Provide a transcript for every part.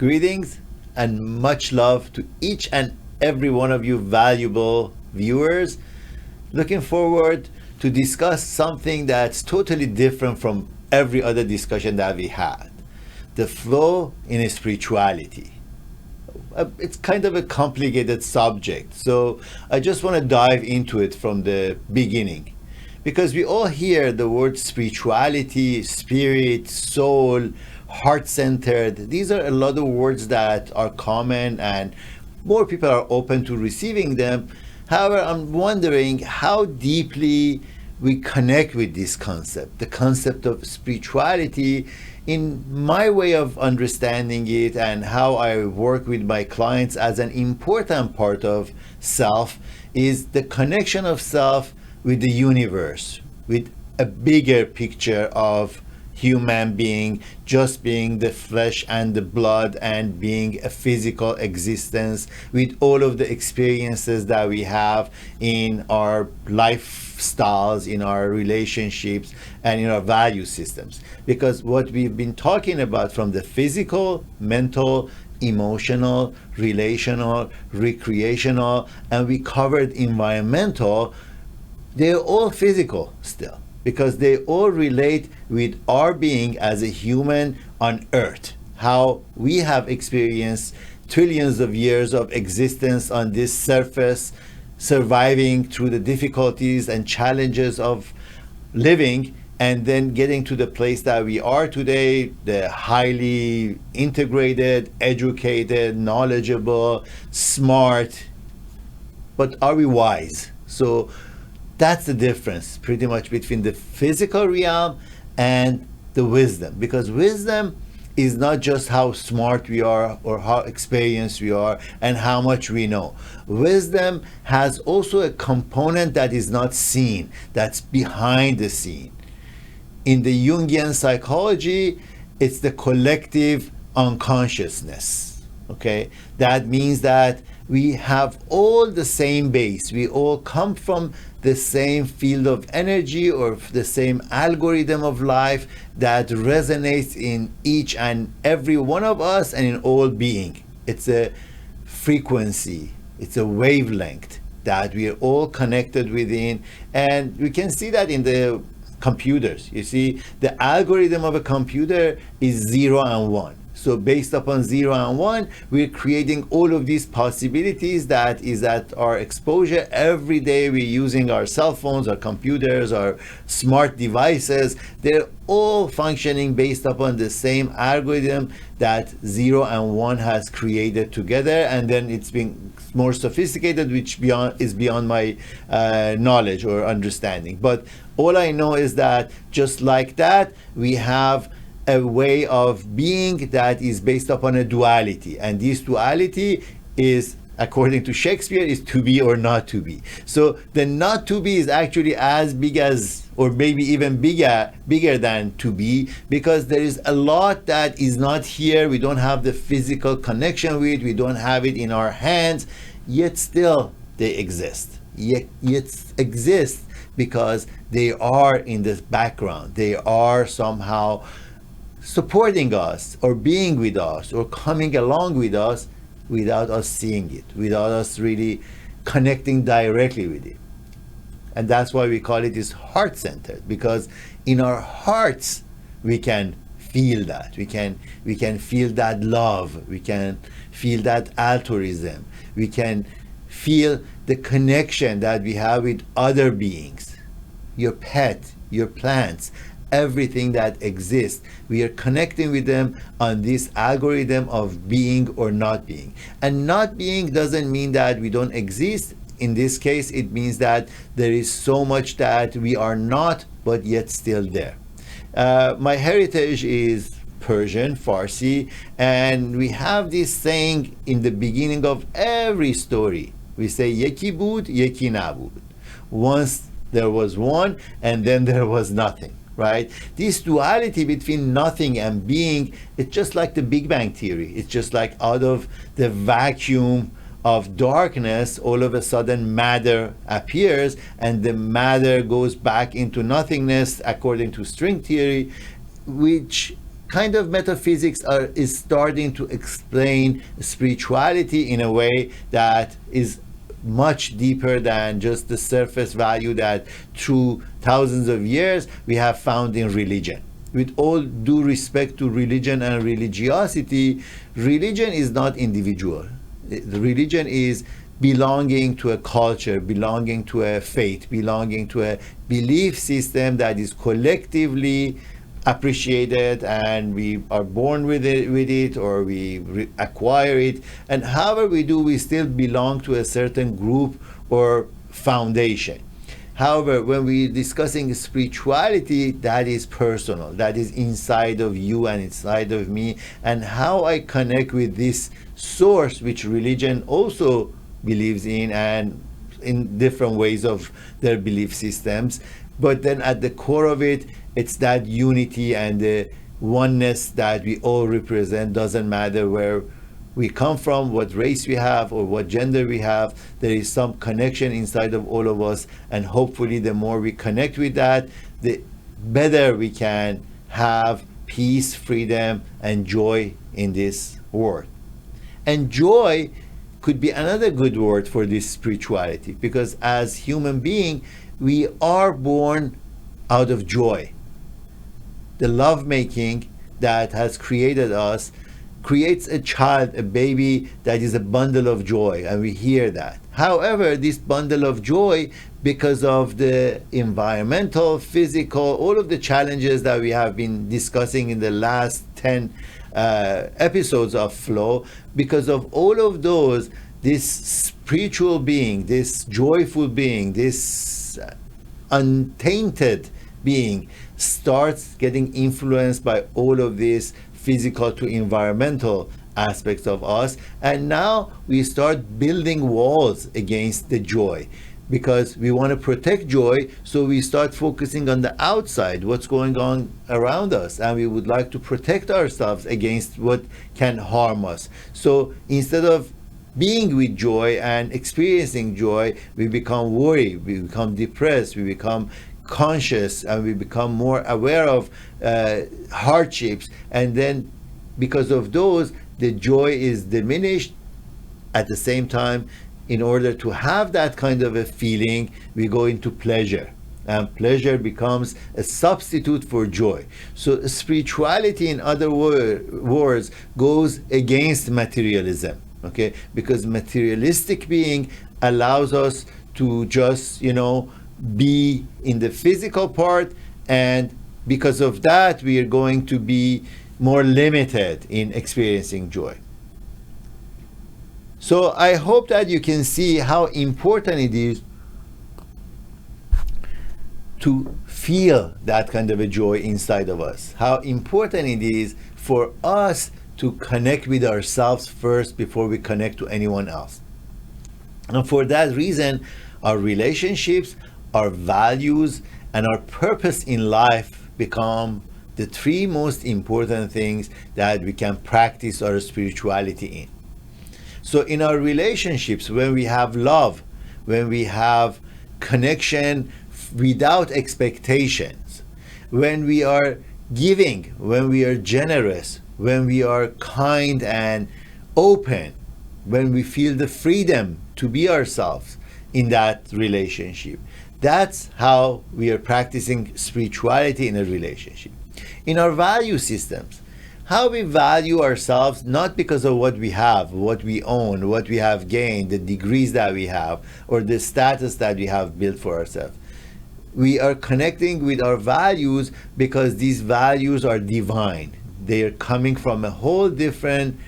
Greetings and much love to each and every one of you valuable viewers. Looking forward to discuss something that's totally different from every other discussion that we had. The flow in spirituality. It's kind of a complicated subject, so I just want to dive into it from the beginning. Because we all hear the word spirituality, spirit, soul, heart-centered. These are a lot of words that are common and more people are open to receiving them. However, I'm wondering how deeply we connect with this concept, the concept of spirituality. In my way of understanding it and how I work with my clients as an important part of self is the connection of self with the universe, with a bigger picture of human being, just being the flesh and the blood and being a physical existence with all of the experiences that we have in our lifestyles, in our relationships, and in our value systems. Because what we've been talking about from the physical, mental, emotional, relational, recreational, and we covered environmental, they're all physical still, because they all relate with our being as a human on earth, how we have experienced trillions of years of existence on this surface, surviving through the difficulties and challenges of living, and then getting to the place that we are today, the highly integrated, educated, knowledgeable, smart, but are we wise? So that's the difference pretty much between the physical realm and the wisdom, because wisdom is not just how smart we are or how experienced we are and how much we know. Wisdom has also a component that is not seen, that's behind the scene. In the Jungian psychology, it's the collective unconsciousness. Okay, that means that we have all the same base. We all come from the same field of energy or the same algorithm of life that resonates in each and every one of us and in all being. It's a frequency, it's a wavelength that we are all connected within, and we can see that in the computers. You see, the algorithm of a computer is 0 and 1. So based upon 0 and 1, we're creating all of these possibilities that is at our exposure. Every day we're using our cell phones, our computers, our smart devices. They're all functioning based upon the same algorithm that 0 and 1 has created together, and then it's been more sophisticated, which is beyond my knowledge or understanding. But all I know is that just like that, we have a way of being that is based upon a duality, and this duality is, according to Shakespeare, is to be or not to be. So the not to be is actually as big as, or maybe even bigger than to be, because there is a lot that is not here. We don't have the physical connection with it, we don't have it in our hands, yet still they exist. Yet exist because they are in the background. They are somehow supporting us or being with us or coming along with us without us seeing it, without us really connecting directly with it. And that's why we call it is heart-centered, because in our hearts we can feel that. We can feel that love. We can feel that altruism. We can feel the connection that we have with other beings, your pet, your plants, everything that exists. We are connecting with them on this algorithm of being or not being. And not being doesn't mean that we don't exist. In this case, it means that there is so much that we are not, but yet still there. My heritage is Persian, Farsi, and we have this saying in the beginning of every story. We say, Yeki bud, yeki nabud. Once there was one, and then there was nothing. Right? This duality between nothing and being, it's just like the Big Bang Theory. It's just like out of the vacuum of darkness, all of a sudden matter appears, and the matter goes back into nothingness according to string theory, which kind of metaphysics is starting to explain spirituality in a way that is much deeper than just the surface value that through thousands of years we have found in religion. With all due respect to religion and religiosity, religion is not individual. The religion is belonging to a culture, belonging to a faith, belonging to a belief system that is collectively appreciated, and we are born with it or we acquire it, and however we do, we still belong to a certain group or foundation. However, when we're discussing spirituality, that is personal, that is inside of you and inside of me, and how I connect with this source, which religion also believes in, and in different ways of their belief systems. But then at the core of it, it's that unity and the oneness that we all represent. Doesn't matter where we come from, what race we have, or what gender we have, there is some connection inside of all of us, and hopefully the more we connect with that, the better we can have peace, freedom, and joy in this world. And joy could be another good word for this spirituality, because as human beings, we are born out of joy. The lovemaking that has created us creates a child, a baby, that is a bundle of joy, and we hear that. However, this bundle of joy, because of the environmental, physical, all of the challenges that we have been discussing in the last 10 episodes of Flow, because of all of those, this spiritual being, this joyful being, this untainted being starts getting influenced by all of this physical to environmental aspects of us, and now we start building walls against the joy, because we want to protect joy, so we start focusing on the outside, what's going on around us, and we would like to protect ourselves against what can harm us. So instead of being with joy and experiencing joy, we become worried, we become depressed, we become conscious, and we become more aware of hardships, and then because of those, the joy is diminished. At the same time, in order to have that kind of a feeling, we go into pleasure, and pleasure becomes a substitute for joy. So spirituality, in other words, goes against materialism, okay? Because materialistic being allows us to just, be in the physical part, and because of that, we are going to be more limited in experiencing joy. So I hope that you can see how important it is to feel that kind of a joy inside of us, how important it is for us to connect with ourselves first before we connect to anyone else. And for that reason, our relationships, our values, and our purpose in life become the three most important things that we can practice our spirituality in. So in our relationships, when we have love, when we have connection without expectations, when we are giving, when we are generous, when we are kind and open, when we feel the freedom to be ourselves in that relationship, that's how we are practicing spirituality in a relationship. In our value systems, how we value ourselves, not because of what we have, what we own, what we have gained, the degrees that we have, or the status that we have built for ourselves. We are connecting with our values because these values are divine. They are coming from a whole different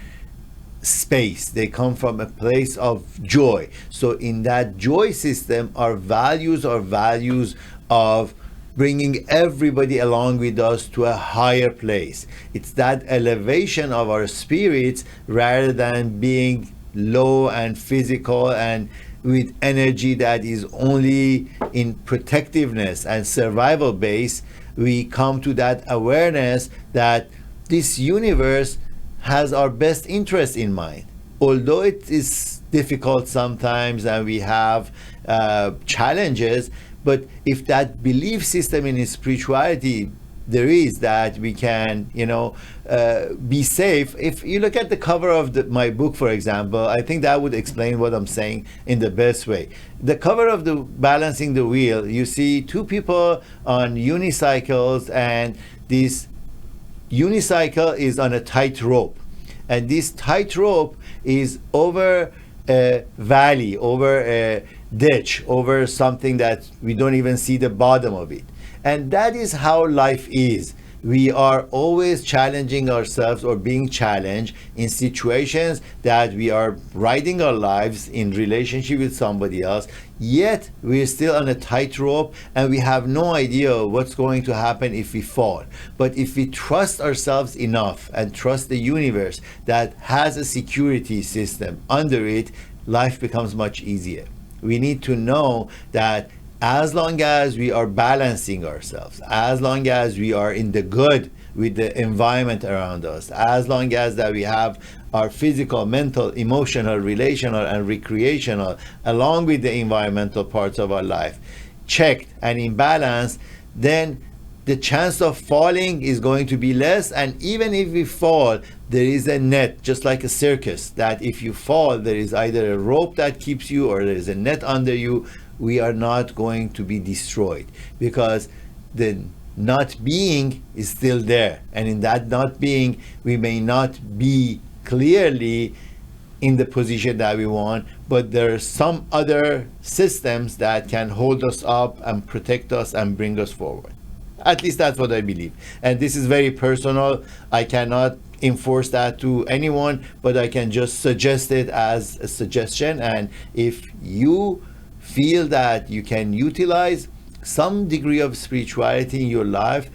space. They come from a place of joy. So in that joy system, our values are values of bringing everybody along with us to a higher place. It's that elevation of our spirits rather than being low and physical and with energy that is only in protectiveness and survival base. We come to that awareness that this universe has our best interest in mind. Although it is difficult sometimes and we have challenges, but if that belief system in spirituality there is that we can, be safe. If you look at the cover of my book, for example, I think that would explain what I'm saying in the best way. The cover of the Balancing the Wheel, you see two people on unicycles, and this unicycle is on a tight rope. And this tight rope is over a valley, over a ditch, over something that we don't even see the bottom of it. And that is how life is. We are always challenging ourselves or being challenged in situations that we are riding our lives in relationship with somebody else, yet we're still on a tightrope and we have no idea what's going to happen if we fall. But if we trust ourselves enough and trust the universe that has a security system under it, life becomes much easier. We need to know that as long as we are balancing ourselves, as long as we are in the good with the environment around us, as long as that we have our physical, mental, emotional, relational, and recreational, along with the environmental parts of our life, checked and in balance, then the chance of falling is going to be less. And even if we fall, there is a net, just like a circus, that if you fall, there is either a rope that keeps you or there is a net under you. We are not going to be destroyed because the not being is still there. And in that not being, we may not be clearly in the position that we want, but there are some other systems that can hold us up and protect us and bring us forward. At least that's what I believe. And this is very personal. I cannot enforce that to anyone, but I can just suggest it as a suggestion. And if you feel that you can utilize some degree of spirituality in your life,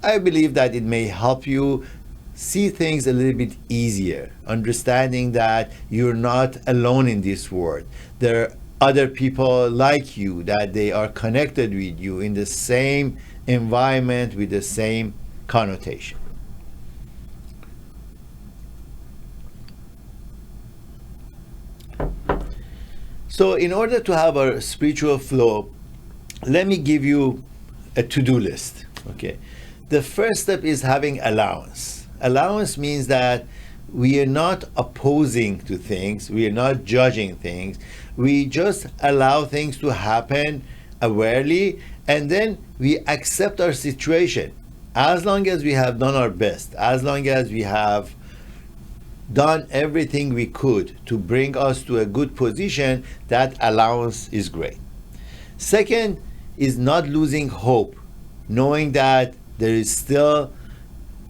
I believe that it may help you see things a little bit easier, understanding that you're not alone in this world. There are other people like you, that they are connected with you in the same environment with the same connotation. So in order to have a spiritual flow, let me give you a to-do list. Okay. The first step is having allowance. Allowance means that we are not opposing to things, we are not judging things, we just allow things to happen awarely, and then we accept our situation. As long as we have done our best, as long as we have done everything we could to bring us to a good position, that allowance is great. Second is not losing hope, knowing that there is still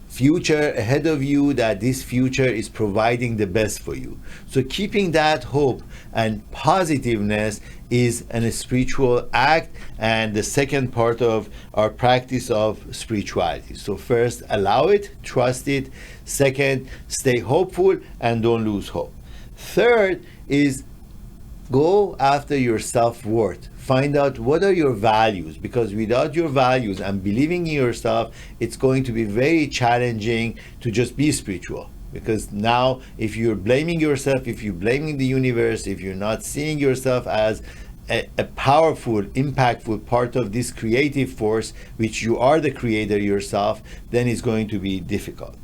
future ahead of you, that this future is providing the best for you. So keeping that hope and positiveness is a spiritual act, and the second part of our practice of spirituality. So first, allow it, trust it. Second, stay hopeful and don't lose hope. Third is go after your self-worth. Find out what are your values, because without your values and believing in yourself, it's going to be very challenging to just be spiritual. Because now, if you're blaming yourself, if you're blaming the universe, if you're not seeing yourself as a powerful, impactful part of this creative force, which you are the creator yourself, then it's going to be difficult.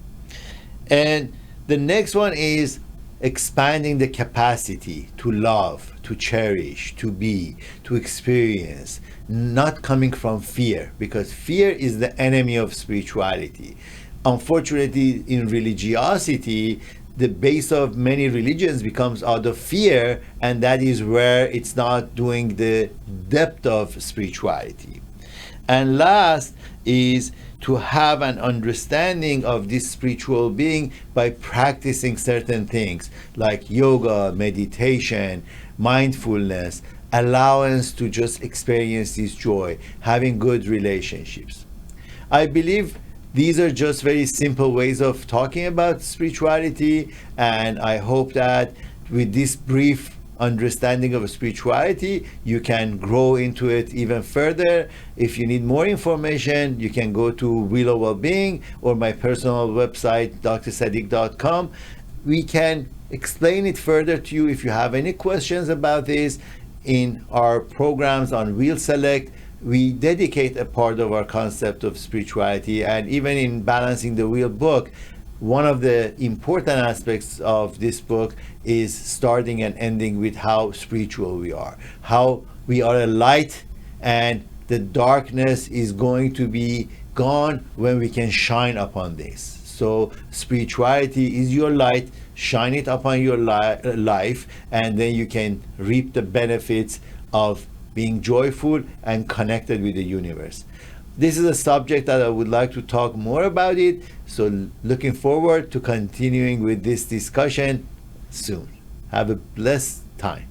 And the next one is expanding the capacity to love, to cherish, to be, to experience, not coming from fear, because fear is the enemy of spirituality. Unfortunately, in religiosity, the base of many religions becomes out of fear, and that is where it's not doing the depth of spirituality. And last is to have an understanding of this spiritual being by practicing certain things like yoga, meditation, mindfulness, allowance to just experience this joy, having good relationships. I believe these are just very simple ways of talking about spirituality, and I hope that with this brief understanding of spirituality, you can grow into it even further. If you need more information, you can go to Willow Wellbeing or my personal website, drsadigh.com. We can explain it further to you if you have any questions about this. In our programs on Wheel Select, we dedicate a part of our concept of spirituality. And even in Balancing the Wheel book, one of the important aspects of this book is starting and ending with how spiritual we are, how we are a light, and the darkness is going to be gone when we can shine upon this. So spirituality is your light, shine it upon your life, and then you can reap the benefits of being joyful and connected with the universe. This is a subject that I would like to talk more about it, so looking forward to continuing with this discussion soon. Have a blessed time.